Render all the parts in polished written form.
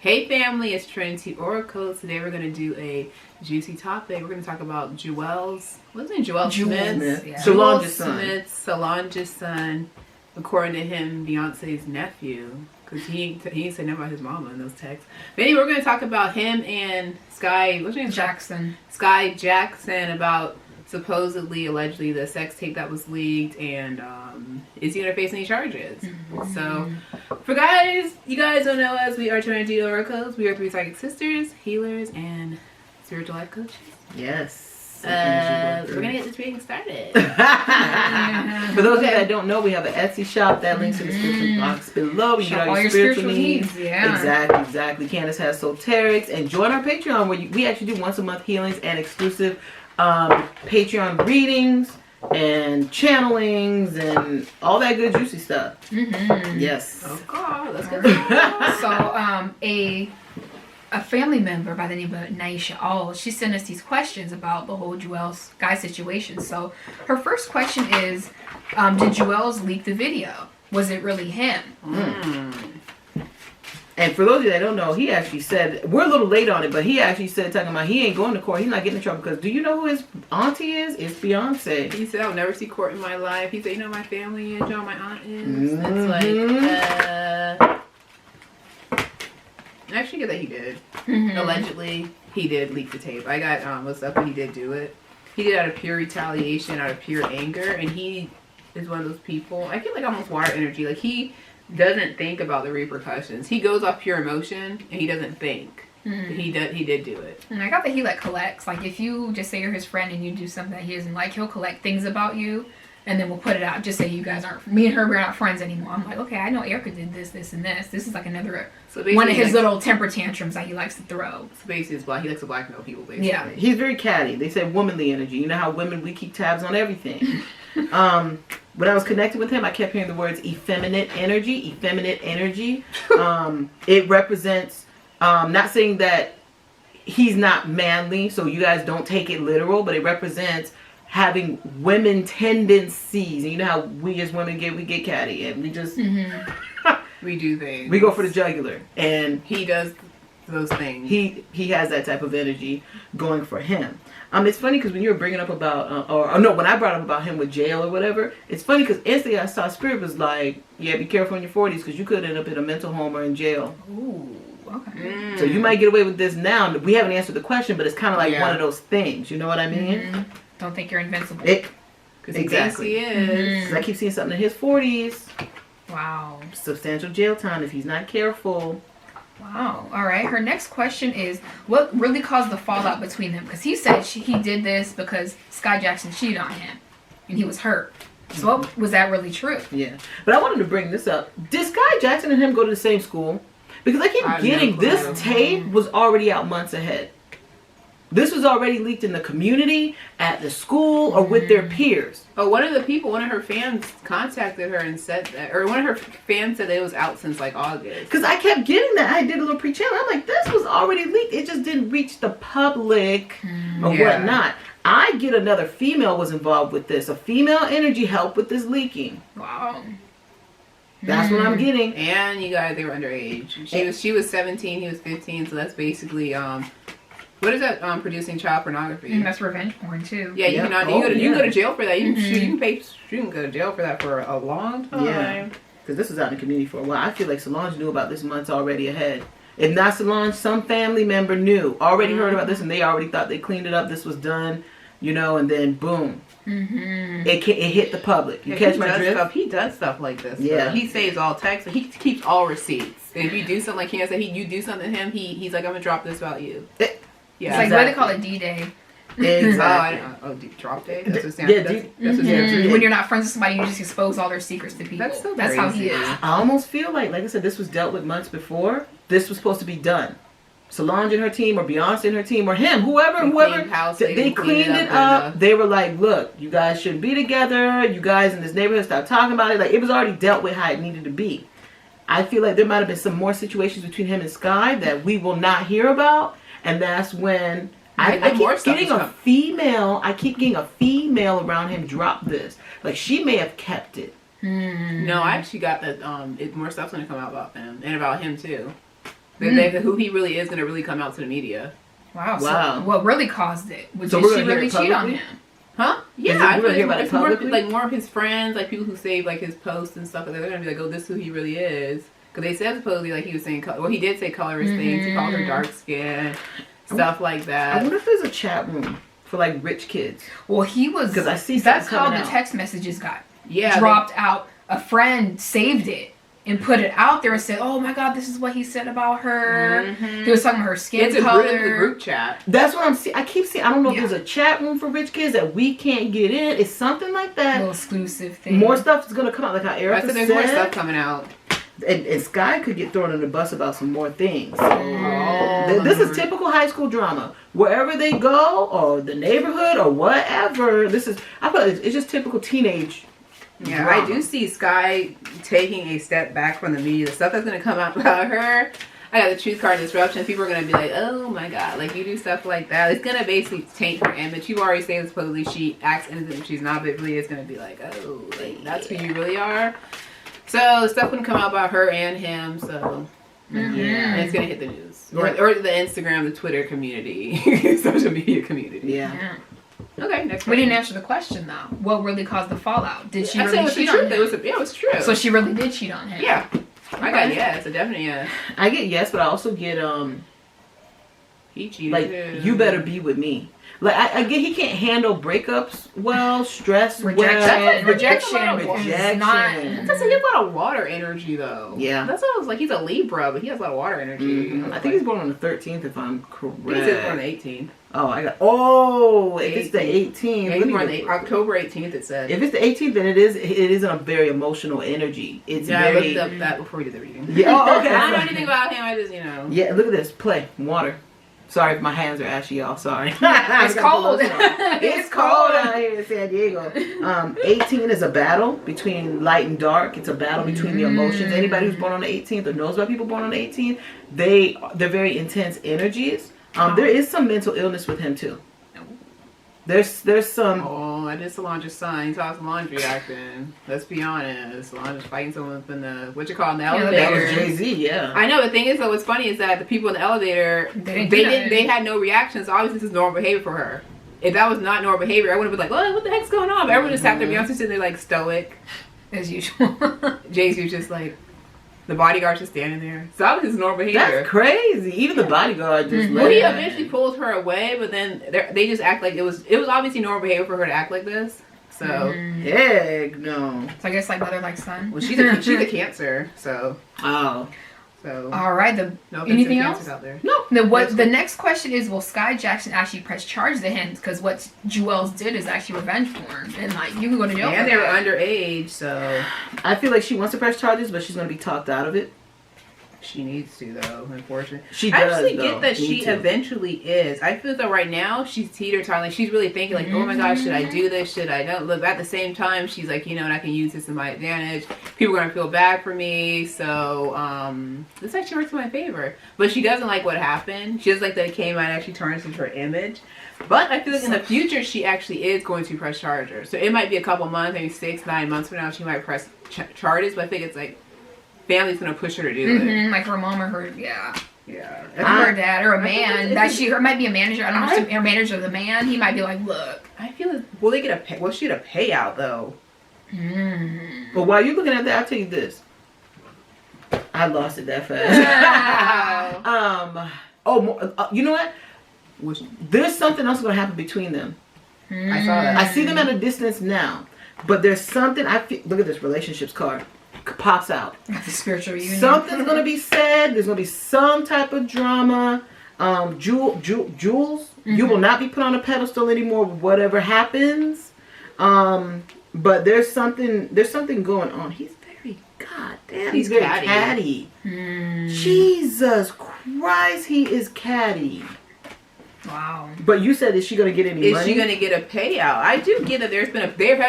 Hey family, it's Trinity Oracles. Today we're going to do a juicy topic. We're going to talk about Juelz. What's his name? Juelz Smith? Yeah. Solange's son. Solange's son. According to him, Beyonce's nephew. Because he didn't say nothing about his mama in those texts. But anyway, we're going to talk about him and Skai. What's her name? Jackson. Skai Jackson, about supposedly, allegedly, the sex tape that was leaked, and is he gonna face any charges? Mm-hmm. So, you guys don't know us, we are Trinity Oracles. We are 3 psychic sisters, healers, and spiritual life coaches. Yes. We're gonna get this reading started. For those of you that don't know, we have an Etsy shop that links in the description box below. You get all your spiritual needs. Yeah. Exactly. Candace has esoterics, and join our Patreon where we actually do once a month healings and exclusive Patreon readings and channelings and all that good juicy stuff. Mm-hmm. Yes. Okay, let's go. So, a family member by the name of Naisha she sent us these questions about the whole Juelz guy situation. So, her first question is, did Juelz leak the video? Was it really him? And for those of you that don't know, he actually said, we're a little late on it, but he actually said, talking about he ain't going to court. He's not getting in trouble because do you know who his auntie is? It's Beyonce. He said, I'll never see court in my life. He said, you know my family is, you know my aunt is. It's like, I actually get that he did. Mm-hmm. Allegedly, he did leak the tape. I got what's up, but he did do it. He did it out of pure retaliation, out of pure anger, and he is one of those people, I feel like almost water energy. Like, he doesn't think about the repercussions. He goes off pure emotion, and he doesn't think. Mm-hmm. He did do it. And I got that he collects. Like, if you just say you're his friend and you do something that he doesn't like, he'll collect things about you, and then we'll put it out. Just say you guys aren't, me and her, we're not friends anymore. I'm like, okay, I know Erica did this, this, and this. This is like another one of his little temper tantrums that he likes to throw. So basically, he likes to blackmail people, basically. Yeah. He's very catty. They say womanly energy. You know how women, we keep tabs on everything. When I was connected with him, I kept hearing the words effeminate energy. It represents, not saying that he's not manly, so you guys don't take it literal, but it represents having women tendencies. And you know how we as women we get catty, and we just we do things. We go for the jugular, and he does those things. He has that type of energy going for him. It's funny because when you were bringing up about, when I brought up about him with jail or whatever, it's funny because instantly I saw Spirit was like, yeah, be careful in your 40s because you could end up in a mental home or in jail. Ooh, okay. So you might get away with this now. We haven't answered the question, but it's kind of like one of those things. You know what I mean? Mm-hmm. Don't think you're invincible. Because exactly. He is. Mm-hmm. I keep seeing something in his 40s. Wow. Substantial jail time if he's not careful. Wow. All right. Her next question is, what really caused the fallout between them? Because he said he did this because Skai Jackson cheated on him, and he was hurt. So was that really true? Yeah. But I wanted to bring this up. Did Skai Jackson and him go to the same school? Because I keep getting this tape was already out months ahead. This was already leaked in the community, at the school, or with their peers. Oh, one of her fans contacted her and said that, or one of her fans said it was out since like August. Because I kept getting that. I did a little pre-channel. I'm like, this was already leaked. It just didn't reach the public or whatnot. I get another female was involved with this. A female energy helped with this leaking. Wow. That's what I'm getting. And you guys, they were underage. She was 17, he was 15, so that's basically what is that? Producing child pornography. And that's revenge porn too. Yeah, you cannot. You can go to jail for that. You can go to jail for that for a long time. Yeah, because this was out in the community for a while. I feel like Solange knew about this months already ahead. If not Solange, some family member knew, already heard about this, and they already thought they cleaned it up. This was done, and then boom, it hit the public. You catch my drift? He does stuff like this. Yeah, he saves all texts. He keeps all receipts. And if you do something like he said, you do something to him, he's like, I'm gonna drop this about you. Yeah, it's like what they call it, D-Day. Exactly. Drop day. That's what when you're not friends with somebody, you just expose all their secrets to people. That's how he is. I almost feel like I said, this was dealt with months before. This was supposed to be done. Solange and her team, or Beyonce and her team, or him, whoever, they cleaned it up. They were like, look, you guys shouldn't be together. You guys in this neighborhood, stop talking about it. Like, it was already dealt with how it needed to be. I feel like there might have been some more situations between him and Skai that we will not hear about. And that's when I keep getting a female. I keep getting a female around him drop this. Like, she may have kept it. No, I actually got that. More stuff's gonna come out about them and about him too. Who he really is going to really come out to the media. Wow. So what really caused it? Did she really cheat on him? Huh? Yeah, I feel like it's more of his friends, like people who save like his posts and stuff like that. They're gonna be like, "Oh, this is who he really is," because they said supposedly like he was saying, well, he did say colorist things. He called her dark skin, stuff like that. I wonder if there's a chat room for like rich kids. Well, he was because I see that's how the text messages got dropped out. A friend saved it and put it out there and said, "Oh my God, this is what he said about her." He was talking about her skin color. It's a group chat. That's what I'm seeing. I keep seeing. I don't know if there's a chat room for rich kids that we can't get in. It's something like that. A little exclusive thing. More stuff is gonna come out, like how Erica said. There's more stuff coming out. And Skai could get thrown in the bus about some more things. So, this is typical high school drama. Wherever they go, or the neighborhood, or whatever. I feel like it's just typical teenage. Yeah, drama. I do see Skai taking a step back from the media. The stuff that's going to come out about her, I got the truth card disruption. People are going to be like, "Oh my God, like you do stuff like that." It's going to basically taint her image. You already say that supposedly she acts innocent, she's not, but really it's going to be like, "Oh, like that's who you really are." So stuff going to come out about her and him. So and it's going to hit the news or the Instagram, the Twitter community, social media community. Yeah. Okay, next question. We didn't answer the question though. What really caused the fallout? Did she really cheat on him? It was true. So she really did cheat on him. Yeah. I got yes, a definite yes. I get yes, but I also get he cheated. Like too. You better be with me. Like I get he can't handle breakups well, stress, rejection. That's like he has a lot of water energy though. Yeah. That's what I was like. He's a Libra, but he has a lot of water energy. I think he's born on the 13th, if I'm correct. He's born on the 18th. If it's the 18th. Yeah, he's born on October 18th. It said. If it's the 18th, then it is a very emotional energy. It's I looked up that before we did the reading. Yeah. Oh, okay. I don't know anything about him. I just Yeah. Look at this. Play water. Sorry if my hands are ashy, y'all. Sorry. It's cold. It's cold out here in San Diego. 18 is a battle between light and dark. It's a battle between the emotions. Anybody who's born on the 18th or knows about people born on the 18th, they're very intense energies. There is some mental illness with him too. There's some. Oh, that is Solange's son. He taught Solange reacting. Let's be honest. Solange is fighting someone up in the in the elevator. That was Jay-Z, yeah. I know. The thing is, though, what's funny is that the people in the elevator they had no reaction. So obviously, this is normal behavior for her. If that was not normal behavior, I would have been like, "Oh, what the heck's going on?" But everyone just sat there. Beyonce sitting there like stoic, as usual. Jay-Z was just like. The bodyguard's just standing there. So obviously it's normal behavior. That's crazy. Even the bodyguard just Well, he eventually pulls her away, but then they just act like it was obviously normal behavior for her to act like this. So heck no. So I guess like mother like son. Well, she's a Cancer, so So all right, anything else out there? No. The next question is, will Skai Jackson actually press charges at him? Because what Juelz did is actually revenge porn, and like you can go to jail. And they were underage, so I feel like she wants to press charges, but she's gonna be talked out of it. She needs to, though, unfortunately. She does, I actually get that she eventually is. I feel that right now she's teeter-tottering. Like, she's really thinking, like, oh my gosh, should I do this? Should I not? Look, at the same time, she's like, and I can use this to my advantage. People are going to feel bad for me. So, this actually works in my favor. But she doesn't like what happened. She doesn't like that it came out and actually tarnishes her image. But I feel like in the future, she actually is going to press charges. So, it might be a couple months, maybe 6-9 months from now, she might press charges. But I think it's like, family's gonna push her to do it. Like her mom or her, yeah. Or her dad or a man. Her might be a manager. I don't know if her manager of the man. He might be like, look. I feel like, will they get she get a payout though? But while you're looking at that, I'll tell you this. I lost it that fast. You know what? There's something else gonna happen between them. I saw that. I see them at a distance now, but there's something. Look at this relationships card. Pops out. That's a spiritual union. Something's gonna be said. There's gonna be some type of drama. Juelz, you will not be put on a pedestal anymore. Whatever happens, but there's something going on. He's very goddamn. He's very catty. Jesus Christ, he is catty. Wow. But you said, is she going to get any money? Is she going to get a payout? I do get that there has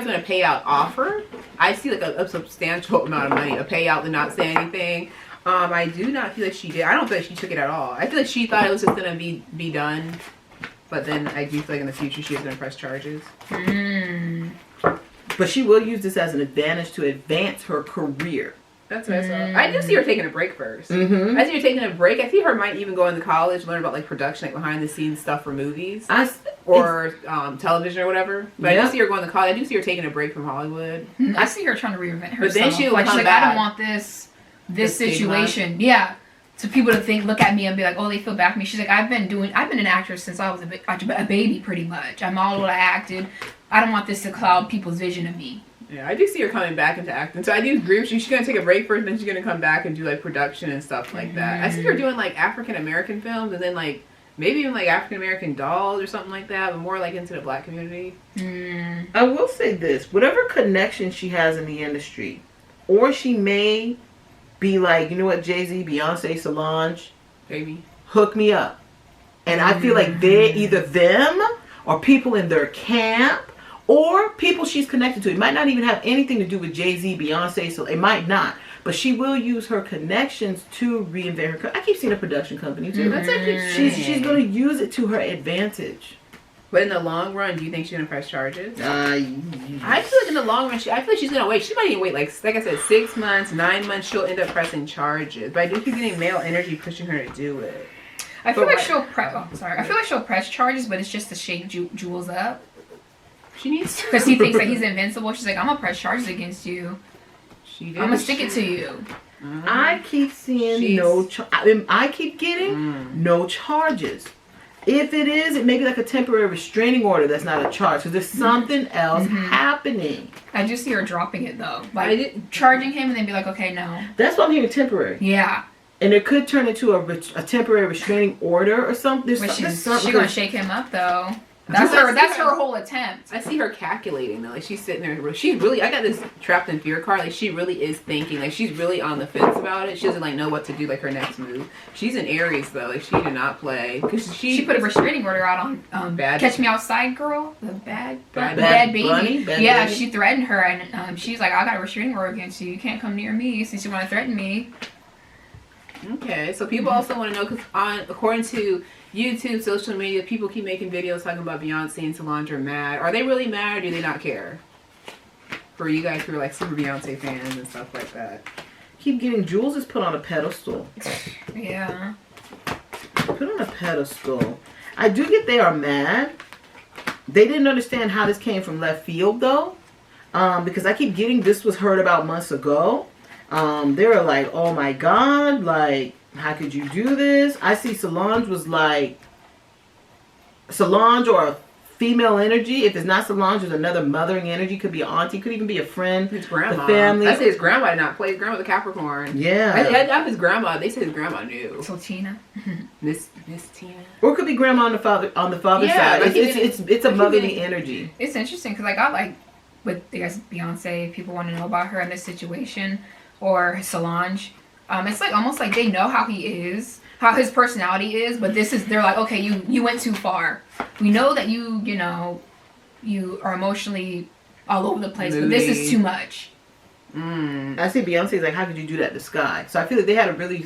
been a payout offer. I see like a substantial amount of money, a payout to not say anything. I do not feel like she did. I don't feel like she took it at all. I feel like she thought it was just going to be done. But then I do feel like in the future she is going to press charges. But she will use this as an advantage to advance her career. That's what I saw. I do see her taking a break first. I see her taking a break. I see her might even go into college, learn about like production, like behind the scenes stuff for movies or television or whatever. But I do see her going to college. I do see her taking a break from Hollywood. I see her trying to reinvent herself. But then she'll come she's like, back. I don't want this situation. Yeah. So people to look at me and be like, oh, they feel bad for me. She's like, I've been an actress since I was a baby, pretty much. I'm all what I acted. I don't want this to cloud people's vision of me. Yeah, I do see her coming back into acting. So I do agree with you. She's going to take a break first, then she's going to come back and do, like, production and stuff like that. I see her doing, like, African-American films and then, like, maybe even, like, African-American dolls or something like that, but more, like, into the black community. I will say this. Whatever connection she has in the industry, or she may be like, you know what, Jay-Z, Beyonce, Solange, baby, hook me up. And I feel like they're either them or people in their camp or people she's connected to. It might not even have anything to do with Jay-Z, Beyonce, so it might not. But she will use her connections to reinvent her. I keep seeing a production company too. That's actually she's going to use it to her advantage. But in the long run, do you think she's going to press charges? I feel like in the long run, I feel like she's going to wait. She might even wait, like I said, 6 months, 9 months, she'll end up pressing charges. But I do keep getting male energy pushing her to do it. I feel like she'll press charges, but it's just to shake Jules up. She needs to. Because he thinks that he's invincible. She's like, I'm going to press charges against you. I'm going to stick it to you. I keep seeing I keep getting no charges. If it is, it may be like a temporary restraining order that's not a charge. Because there's something else happening. I just see her dropping it, though. Like, charging him and then be like, okay, no. That's what I'm hearing, temporary. Yeah. And it could turn into a temporary restraining order or something. She's going to shake him up, though. That's her whole attempt. I see her calculating though. Like she's sitting there. She's really. I got this trapped in fear card. Like she really is thinking. Like she's really on the fence about it. She doesn't like know what to do. Like her next move. She's an Aries though. Like she did not play because she put a restraining order out on bad Catch Me Outside girl, the bad baby. Bunny, baby. She threatened her and she's like, I got a restraining order against you. You can't come near me since you want to threaten me. Okay, so people also want to know because according to YouTube, social media, people keep making videos talking about Beyonce and Solange are mad. Are they really mad or do they not care? For you guys who are like super Beyonce fans and stuff like that. Keep getting Jules is put on a pedestal. Yeah. Put on a pedestal. I do get they are mad. They didn't understand how this came from left field though. Because I keep getting this was heard about months ago. They were like, oh my God, like, how could you do this? I see Solange was like, Solange or a female energy. If it's not Solange, there's another mothering energy. Could be an auntie, could even be a friend. His grandma. The family. I say his grandma did not play. His grandma's a Capricorn. Yeah. I his grandma. They said his grandma knew. So Tina. Miss Tina. Or it could be grandma on the father's side. Like it's a motherly energy. It's interesting because like I like with I guess Beyonce, people want to know about her in this situation. Or Solange, it's like almost like they know how he is, how his personality is, but they're like, okay, you went too far. We know that you are emotionally all over the place, but this is too much. I see Beyonce's like, how could you do that to Skai? So I feel like they had a really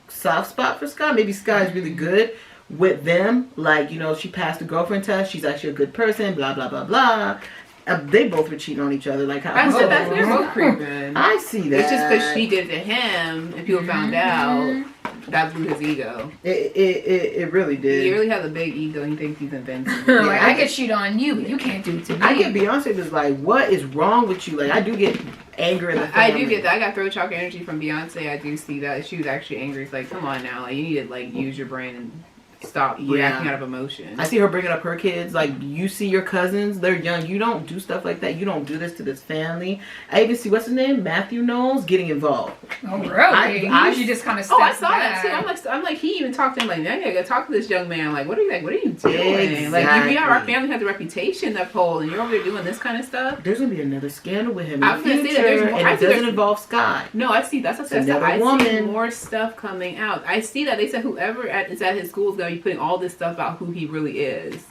soft spot for Skai. Maybe Skai's really good with them. Like, she passed the girlfriend test. She's actually a good person, blah, blah, blah, blah. They both were cheating on each other. Like I said that they're both creeping. I see that. It's just because she did it to him, and people found out. That blew his ego. It really did. He really has a big ego. He thinks he's invincible. Like I could cheat on you, but you can't do it to me. I get Beyonce was like, what is wrong with you? Like I do get anger in the family. I do get that. I got throat chakra energy from Beyonce. I do see that. She was actually angry. It's like, come on now. Like you need to like use your brain and stop reacting out of emotion. I see her bringing up her kids. Like, you see your cousins, they're young. You don't do stuff like that. You don't do this to this family. I even see, what's his name? Matthew Knowles getting involved. Oh, really? I usually just kind of steps I saw back. that too. I'm like, he even talked to him like, man, I gotta talk to this young man. Like, what are you doing? Exactly. Like, our family has a reputation to uphold, and you're over there doing this kind of stuff. There's gonna be another scandal with him in I was the gonna future, say that there's more, and it doesn't involve Skai. No, I see. That's what I said. I see more stuff coming out. I see that they said whoever is at his school is gonna be putting all this stuff about who he really is.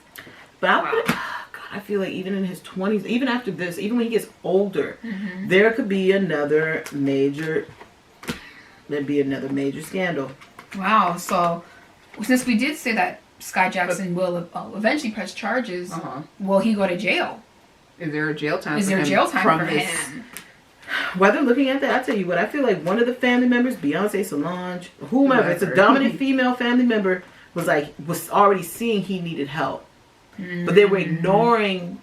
But I feel like even in his 20s, even after this, even when he gets older, there could be another major scandal. Wow. So since we did say that Skai Jackson will eventually press charges, will he go to jail? Is there a jail time? For him? while they're looking at that, I tell you what, I feel like one of the family members, Beyonce, Solange, whomever, it's a dominant female family member, was already seeing he needed help. But they were ignoring,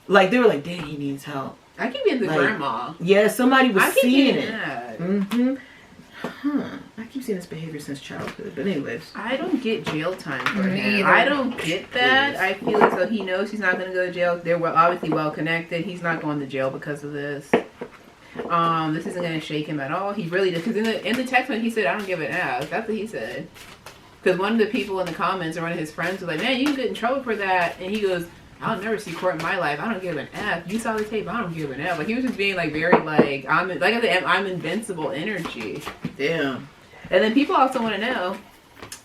like, they were like, dang, he needs help. I keep getting the grandma. Yeah, somebody was seeing it. That. I keep seeing this behavior since childhood. But anyways. I don't get jail time for him. I don't get that. I feel as though he knows he's not going to go to jail. They're obviously well connected. He's not going to jail because of this. This isn't going to shake him at all. He really does. Because in the text when he said, I don't give an F. That's what he said. Because one of the people in the comments, or one of his friends, was like, man, you can get in trouble for that. And he goes, I'll never see court in my life. I don't give an F. You saw the tape. I don't give an F. Like, he was just being, like, very, like I said, I'm invincible energy. Damn. And then people also want to know,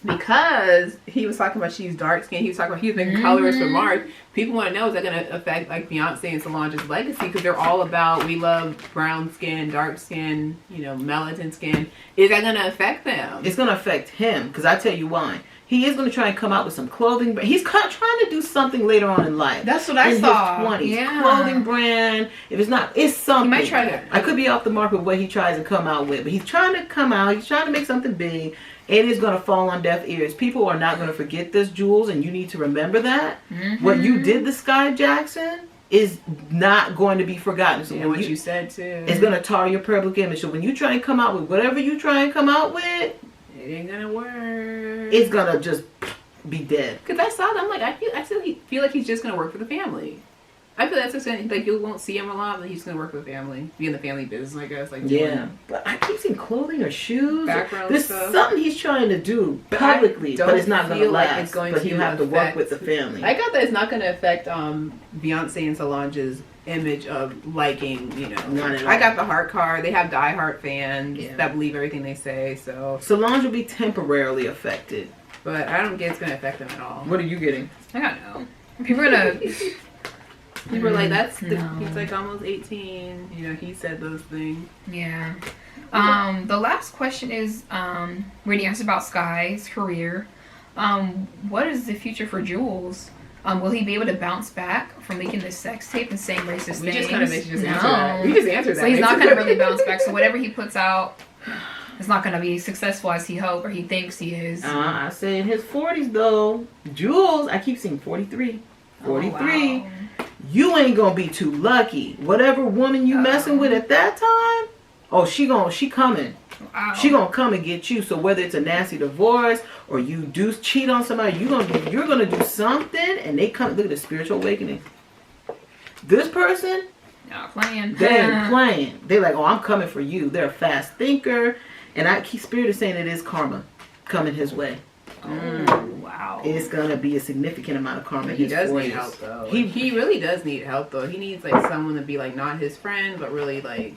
because he was talking about she's dark skinned, he was making colorist remarks. People want to know, is that going to affect, like, Beyonce and Solange's legacy? Because they're all about, we love brown skin, dark skin, melanin skin. Is that going to affect them? It's going to affect him, because I tell you why. He is going to try and come out with some clothing, but he's trying to do something later on in life. That's what I saw. In his 20s. Yeah. Clothing brand. If it's not, it's something. He might try to. I could be off the mark with what he tries to come out with, but he's trying to come out. He's trying to make something big. It is going to fall on deaf ears. People are not going to forget this, Jules, and you need to remember that. What you did to Skai Jackson is not going to be forgotten. So what you said too. It's going to tar your public image. So when you try and come out with whatever you try and come out with, it ain't gonna work. It's gonna just be dead. Cause I saw them, like I feel like he's just gonna work for the family. I feel that's just like you won't see him a lot, but he's gonna work for the family, be in the family business, I guess. Like but I keep seeing clothing or shoes. Background There's stuff. Something he's trying to do publicly, but it's not gonna last. Like it's going but to you have to work with the family. I got that it's not gonna affect Beyonce and Solange's image of liking, Not at all. I got the heart card. They have diehard fans that believe everything they say. So Solange will be temporarily affected, but I don't get it's gonna affect them at all. What are you getting? I don't know. People are gonna. People are like, he's like almost 18. He said those things. Yeah. The last question is, Reading asked about Skai's career. What is the future for Jules? Will he be able to bounce back from making this sex tape and saying racist things? We just kind of answered that. We just answered that. So he's not going to really bounce back. So whatever he puts out, it's not going to be successful as he hopes or he thinks he is. I say in his 40s though. Jules, I keep seeing 43. 43. Oh, wow. You ain't gonna be too lucky. Whatever woman you messing with at that time, she coming. Wow. She gonna come and get you. So whether it's a nasty divorce or you do cheat on somebody, you're gonna do something, and they come. Look at the spiritual awakening. This person, not playing. They ain't playing. They like, oh, I'm coming for you. They're a fast thinker, and Spirit is saying it is karma coming his way. Oh, wow. It's gonna be a significant amount of karma. He does need help though. He really does need help though. He needs like someone to be like not his friend, but really like.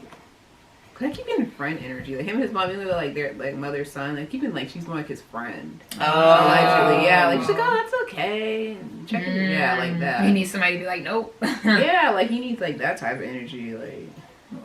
Cause I keep getting friend energy. Like him and his mom, even though like they're like mother son, I keep being like she's more like his friend. Allegedly, yeah. Like she's like, oh, that's okay. And check it, yeah, like that. He needs somebody to be like, nope. Yeah, like he needs like that type of energy. Like,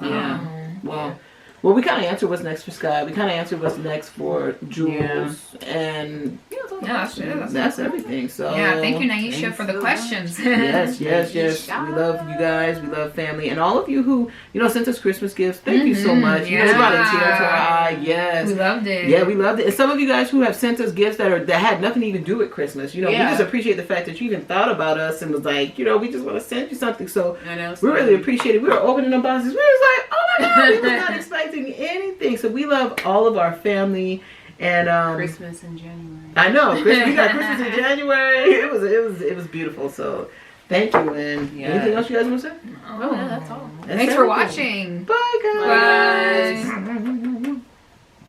yeah. Well, we kind of answered what's next for Skai. We kind of answered what's next for Jules, and that's everything. So thank you, Naisha, for the questions. Yes. We love you guys. We love family, and all of you who sent us Christmas gifts. Thank you so much. Yeah. It brought a tear to our eye. Yes, we loved it. Yeah, we loved it. And some of you guys who have sent us gifts that had nothing to even do with Christmas. We just appreciate the fact that you even thought about us and was like, we just want to send you something. So we really appreciate it. We were opening up boxes. We was like, oh my god, we were not expecting anything. So we love all of our family. And Christmas in January. I know. We got Christmas in January. It was beautiful. So thank you. And anything else you guys want to say? No, that's all. Thanks for watching. Bye guys. Bye.